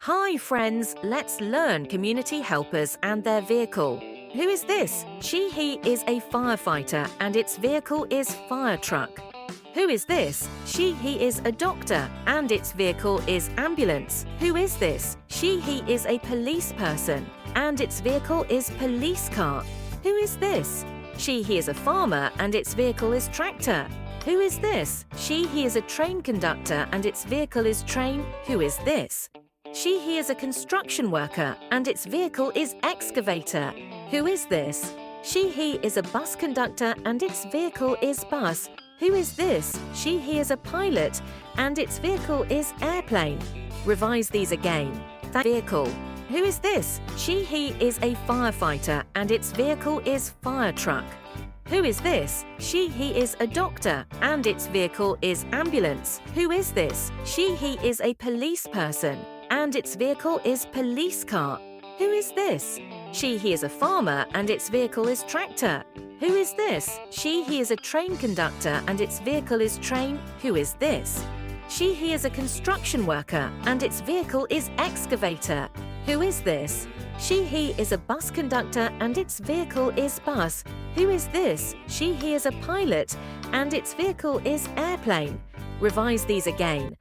Hi friends, let's learn community helpers and their vehicle. Who is this? He is a firefighter and its vehicle is fire truck. Who is this? He is a doctor and its vehicle is ambulance. Who is this? He is a police person and its vehicle is police car. Who is this? He is a farmer and its vehicle is tractor. Who is this? He is a train conductor and its vehicle is train. Who is this? He is a construction worker and its vehicle is excavator. Who is this? He is a bus conductor and its vehicle is bus. Who is this? He is a pilot and its vehicle is airplane. Revise these again. That vehicle. Who is this? He is a firefighter and its vehicle is fire truck. Who is this? He is a doctor and its vehicle is ambulance. Who is this? He is a police person and its vehicle is police car. Who is this? He is a farmer and its vehicle is tractor. Who is this? He is a train conductor and its vehicle is train. Who is this? He is a construction worker and its vehicle is excavator. Who is this? He is a bus conductor and its vehicle is bus. Who is this? He is a pilot and its vehicle is airplane. Revise these again.